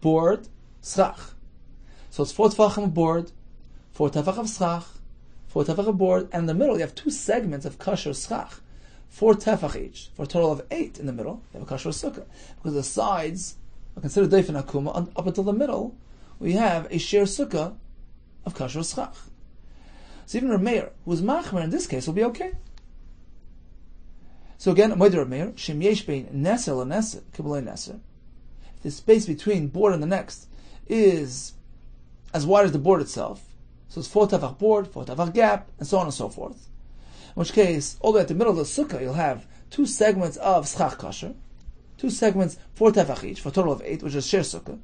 B: board, schach. So it's 4 tefachim of board, 4 tefach of schach, 4 tefach of board, and in the middle you have 2 segments of kasher schach, 4 tefach each, for a total of 8 in the middle. You have a kasher sukkah, because the sides are considered dofen akuma. Up until the middle, we have a sheer sukkah of kasher schach. So even Rav Meir, who is machmer in this case, will be okay. So again, Moed Rav Meir, shem yesh bein neser leneser, kibalei neser. If the space between board and the next is as wide as the board itself, so it's 4 tefach board, 4 tefach gap, and so on and so forth. In which case, all the way at the middle of the sukkah, you'll have 2 segments of schach kasher, 2 segments, 4 tefach each, for a total of 8, which is shir sukkah.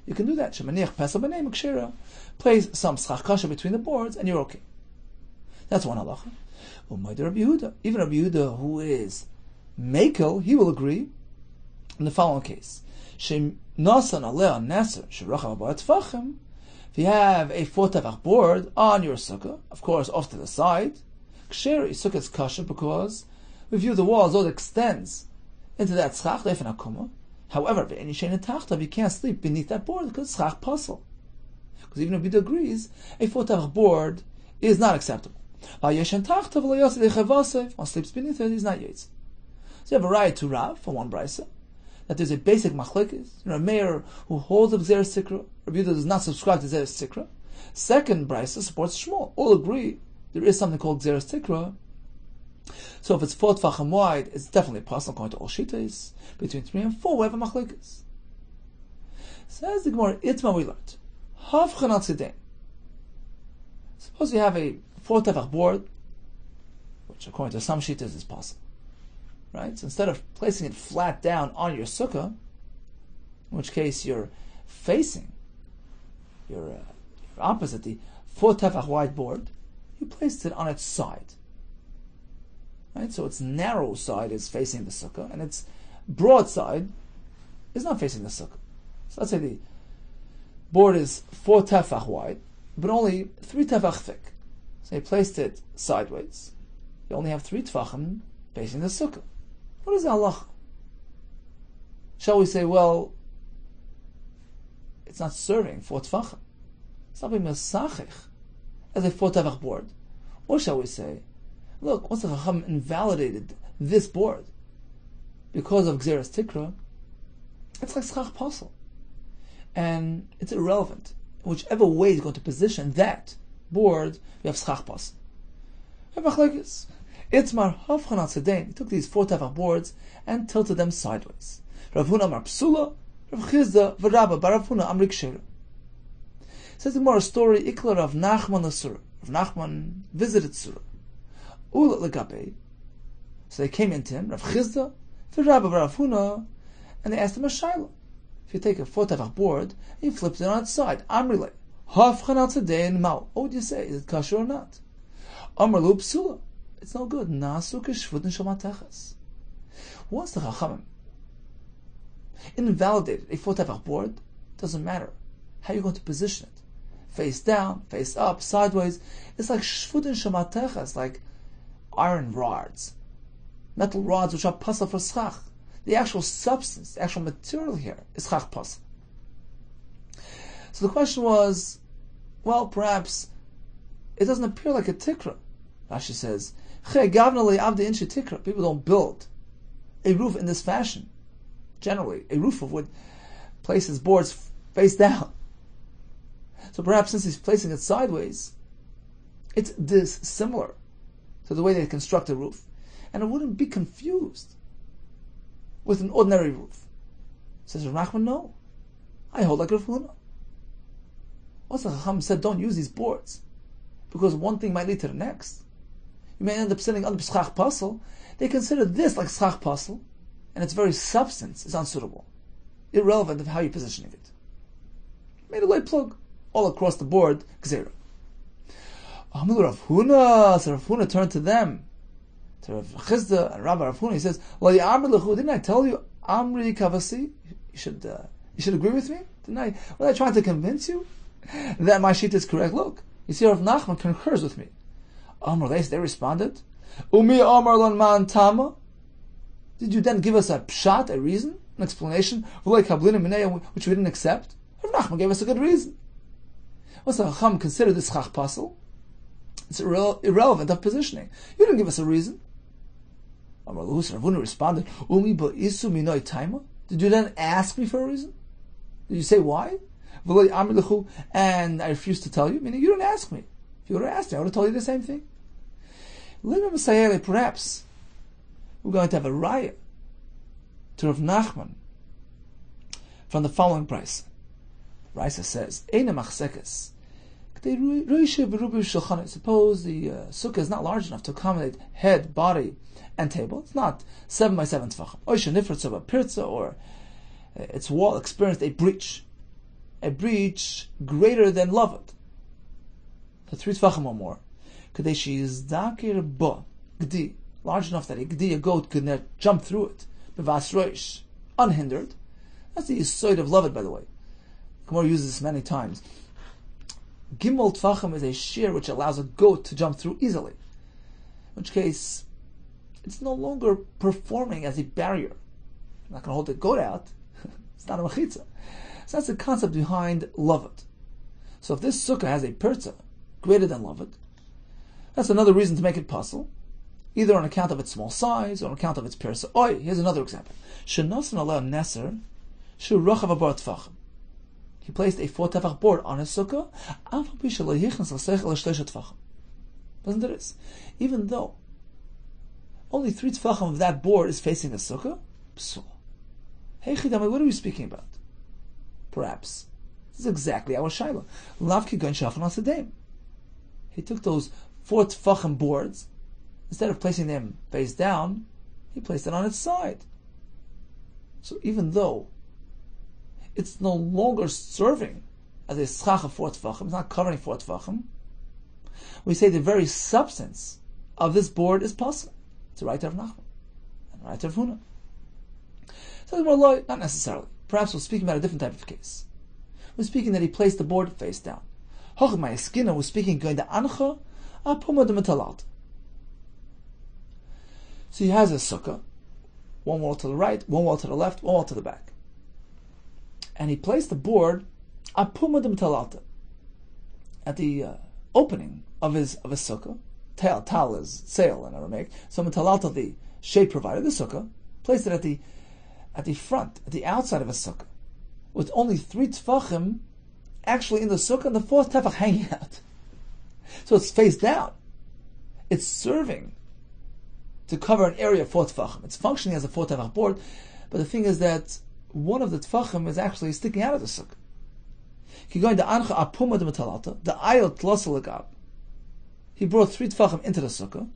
B: You can do that. Shemaniach pesel b'nei mukshera. Place some schach kasher between the boards, and you're okay. That's one halacha. Umayde Rabbi Yehuda. Even Rabbi Yehuda, who is mekel, he will agree in the following case. Shem nasan aleh neser sherachav abad tefachim. If you have a 4 tefach board on your sukkah, of course off to the side, ksheri sukkah is kasher because we view the wall as though it extends into that schach lefen akuma. However, be'eni shein tachtav, you can't sleep beneath that board because it's schach pasel. Because even if Yehuda agrees, a 4 tefach board is not acceptable. One sleeps beneath it, he's not yetz. So you have a right to Rav for one brisa, that there's a basic machlekes. A mayor who holds up Gzeras tikra, Rabbi Yehuda does not subscribe to Gzeras tikra. Second brisa supports Shmuel. All agree there is something called Gzeras tikra. So if it's 4 tefachim wide, it's definitely possible according to all shitas. Between 3 and 4, we have a machlekes. Says the Gemara, Itma we learned. Havchan al tzidein. Suppose you have a 4 tefach board, which according to some shitas is possible. Right? So instead of placing it flat down on your sukkah, in which case you're facing your opposite, the 4 tefach wide board, you placed it on its side. Right? So its narrow side is facing the sukkah, and its broad side is not facing the sukkah. So let's say the board is 4 tefach wide, but only 3 tefach thick. So you placed it sideways. You only have 3 tefachim facing the sukkah. What is the halacha? Shall we say, well, it's not serving 4 tefachim. It's not being mesachich as a 4 tefach board. Or shall we say, look, once the Chacham invalidated this board because of Gzeras Tikra, it's like schach pasel. And it's irrelevant. Whichever way he's going to position that board, we have schach pasel. Itzmar Havchanat Sedain. He took these 4 tefach boards and tilted them sideways. Rav Huna Amar Psula, Rav Chizda v'Rabba bar Rav Huna Amrik Shera. Says the Gemara story, Ikla Rav Nachman Asura. Rav Nachman visited Surah. Ula Legabe. So they came into him, Rav Chizda v'Rabba bar Rav Huna, and they asked him a shaila. If you take a 4 tefach board and you flip it on its side, Amrile, Havchanat Sedain Mao. What would you say? Is it kosher or not? Amar Lu Psula. It's no good. Nasu keshvutin shamatechas. Once the Chachamim invalidated a 4 tefach board, doesn't matter how you're going to position it. Face down, face up, sideways. It's like shvutin shamatechas, like iron rods, metal rods which are pasal for schach. The actual substance, the actual material here is schach pasal. So the question was, well, perhaps it doesn't appear like a tikra. Rashi says, people don't build a roof in this fashion. Generally, a roof of wood places boards face down. So perhaps since he's placing it sideways, it's dissimilar to the way they construct a roof. And it wouldn't be confused with an ordinary roof. Says Rav Nachman, no. I hold like Rav Huna. Also, Chacham said, don't use these boards, because one thing might lead to the next. You may end up sitting under schach pasel. They consider this like schach pasel, and its very substance is unsuitable, irrelevant of how you're positioning it. Made a light plug all across the board, gzera. Rav Huna, so Rav Huna turned to them, to Rav Chizda and Rabbi Rav Huna. He says, didn't I tell you, Amri Kavasi? You should agree with me? Was I trying to convince you that my sheet is correct? Look, you see, Rav Nachman concurs with me. They responded, Umi Amar Lon Man Tama. Did you then give us a pshat, a reason, an explanation, which we didn't accept? Rav Nachman gave us a good reason. What's the Chacham consider this schach pasel? It's irrelevant of positioning. You didn't give us a reason. Amar Lahus Rav Huna responded, Umi Ba'isu Minoi Taima. Did you then ask me for a reason? Did you say why? And I refused to tell you, meaning you didn't ask me. If you would have asked me, I would have told you the same thing. Perhaps we're going to have a raya to Rav Nachman from the following price. The Raisa says, suppose the sukkah is not large enough to accommodate head, body, and table. It's not 7 by 7 tefachim. Or its wall experienced a breach greater than Lavat. The 3 tefachim or more. Kadeshi is dakir ba gdi, large enough that a goat could not jump through it. Bevas roish, unhindered. That's the yisoid of Lavat, by the way. Gemara uses this many times. Gimel tefachim is a shear which allows a goat to jump through easily. In which case, it's no longer performing as a barrier. I'm not going to hold the goat out. It's not a machitza. So that's the concept behind Lavat. So if this sukkah has a perza greater than Lavat, that's another reason to make it puzzle, either on account of its small size or on account of its perza. Here's another example. Shenosan ala neser shurochav abar tefachim. He placed a 4 tefach board on his sukkah. Doesn't it is? Even though only 3 tefachim of that board is facing the sukkah, psul. Hey Chidami, what are we speaking about? Perhaps this is exactly our shaila. Lavki gon shafan al sedaim. He took those 4 tefachim boards, instead of placing them face down, he placed it on its side. So even though it's no longer serving as a schach of 4 tefachim, it's not covering 4 tefachim, we say the very substance of this board is possible. It's a right of Nachman and a right of Huna. So more not necessarily. Perhaps we're speaking about a different type of case. We're speaking that he placed the board face down. Hochmai Skinner was speaking going to Ancha Apuma de Metalat. So he has a sukkah, one wall to the right, one wall to the left, one wall to the back. And he placed the board apuma de metalalta at the opening of his sukkah. Tal is sail in Aramaic. So metalalta, the shade provider, the sukkah, placed it at the front, at the outside of his sukkah, with only 3 tefachim actually in the sukkah and the 4th tefach hanging out. So it's face down. It's serving to cover an area of 4 tefachim. It's functioning as a 4 tefach board, but the thing is that one of the tefachim is actually sticking out of the sukkah. The aisle tlosel. He brought 3 tefachim into the sukkah,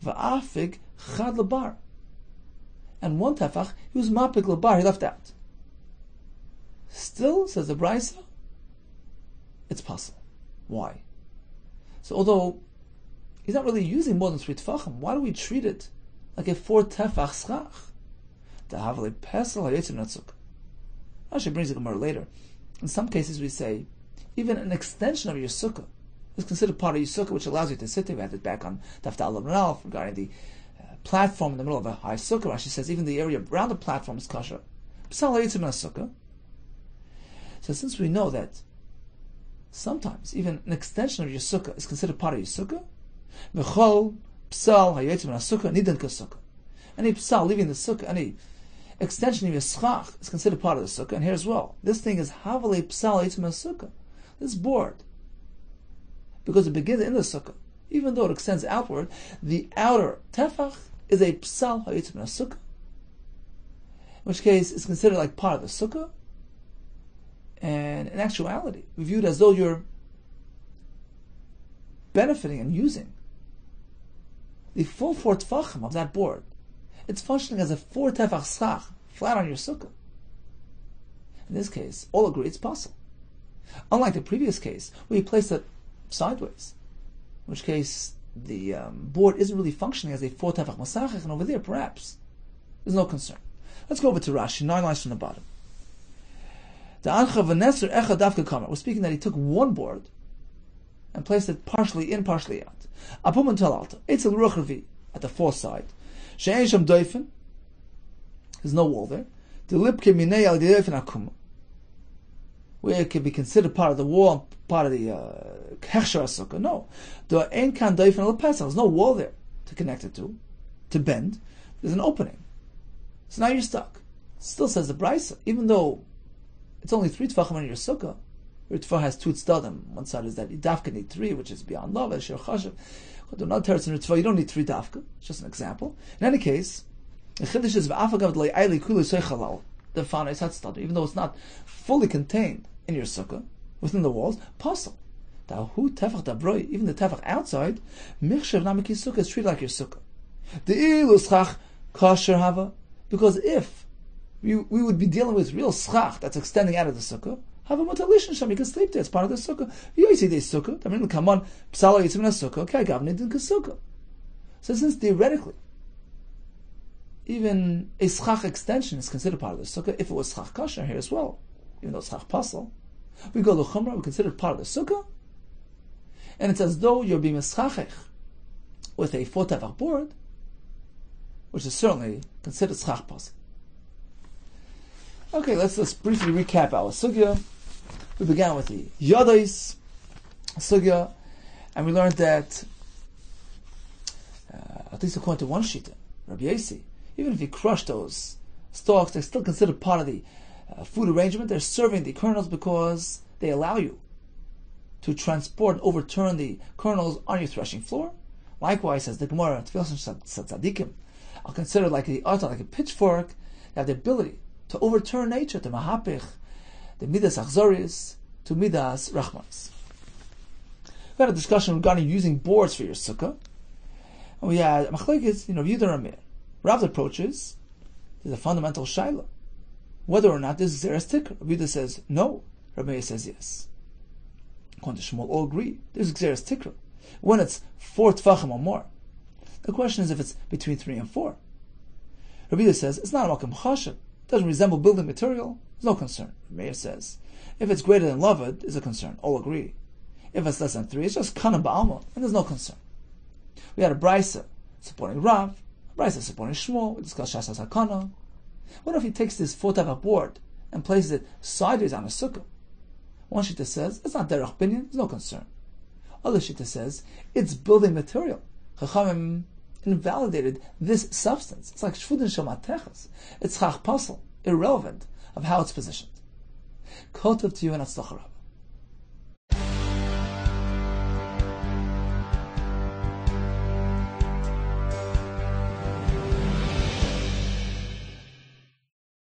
B: va'afig chad lebar, and 1 tefach he was mapik lebar, he left out. Still, says the Brisa, it's possible. Why? So although he's not really using more than 3 tefachim, why do we treat it like a 4 tefach schach? The havale pesel hayetzim natzuk. Rashi brings a gemara later. In some cases we say even an extension of your sukkah is considered part of your sukkah, which allows you to sit there. We had it back on Daf Dal Alef regarding the platform in the middle of a high sukkah. Rashi says even the area around the platform is kosher. Pesel hayetzim natzuk. So since we know that sometimes even an extension of your sukkah is considered part of your sukkah, V'chol psal hayetzim sukkah nidan kasukkah. Any psal leaving the sukkah, any extension of your schach is considered part of the sukkah. And here as well, this thing is havale psal hayetzim sukkah. This board, because it begins in the sukkah, even though it extends outward, the outer tefach is a psal hayetzim sukkah, in which case it's considered like part of the sukkah. And in actuality, we view it as though you're benefiting and using the full 4 tefachim of that board. It's functioning as a 4 tefach schach, flat on your sukkah. In this case, all agree it's possible. Unlike the previous case, where you placed it sideways, in which case the board isn't really functioning as a 4 tefach masachich, and over there, perhaps, there's no concern. Let's go over to Rashi, 9 lines from the bottom. We're speaking that he took 1 board and placed it partially in, partially out. At the 4th side. There's no wall there. Where it can be considered part of the wall, part of the hechsher sukkah. No. There's no wall there to connect it to bend. There's an opening. So now you're stuck. Still says the Brisa, even though it's only 3 tefachim in your sukkah. Your tefach has 2 tzdadim. One side is that you dafka need 3, which is beyond love, as shir chashav. But another teretz in your tefach, you don't need 3 dafka. It's just an example. In any case, the chiddush is v'afagav le'ayli kulu soichalal. The fauna is tzdadim, even though it's not fully contained in your sukkah, within the walls, possible. Dahu tefach dabroi, even the tefach outside, michshav namiki sukkah is treated like your sukkah. The ilu schach kasher hava, because if we would be dealing with real schach that's extending out of the sukkah, have a mutalishin sham, you can sleep there, it's part of the sukkah. You see the sukkah, I mean, come on, psala yitzim na sukkah, okay, gavne din sukkah. So since theoretically, even a schach extension is considered part of the sukkah, if it was schach kasher here as well, even though it's schach pasal, we go l'chumra, we consider it part of the sukkah, and it's as though you're being meschachech with a 4 tefach board, which is certainly considered schach pasal. Okay, let's briefly recap our sugya. We began with the Yodais sugya, and we learned that, at least according to one shita, Rabbi Yossi, even if you crush those stalks, they're still considered part of the food arrangement. They're serving the kernels because they allow you to transport and overturn the kernels on your threshing floor. Likewise, says the Gemara, tzadikim, are considered like like a pitchfork. They have the ability to overturn nature, to mahapich, the midas achzoris, to midas rachmanis. We had a discussion regarding using boards for your sukkah, and we had machlekes, Yehuda Ramir. Rav's approach is there's a fundamental shaila whether or not this is zeres tikra. Yehuda says no. Rabbi says yes. According to Shmuel, all agree there's zeres tikra when it's 4 tefachim or more. The question is if it's between 3 and 4. Rabbi says it's not a makam chashav. Doesn't resemble building material, there's no concern. Meir says, if it's greater than lavud, is a concern. All agree. If it's less than 3, it's just kana ba'alma, and there's no concern. We had a brisa supporting Rav, Brisa supporting Shmuel, we discussed Shas SUKKAH. What if he takes this 4-tavach board and places it sideways on a sukkah? One Shitta says, it's not derech binyan, there's no concern. Other Shitta says, it's building material. Chachamim invalidated this substance. It's like shvudin shamatechas. It's chach pasel, irrelevant of how it's positioned. Kotav to you and Atzlach Rabbah.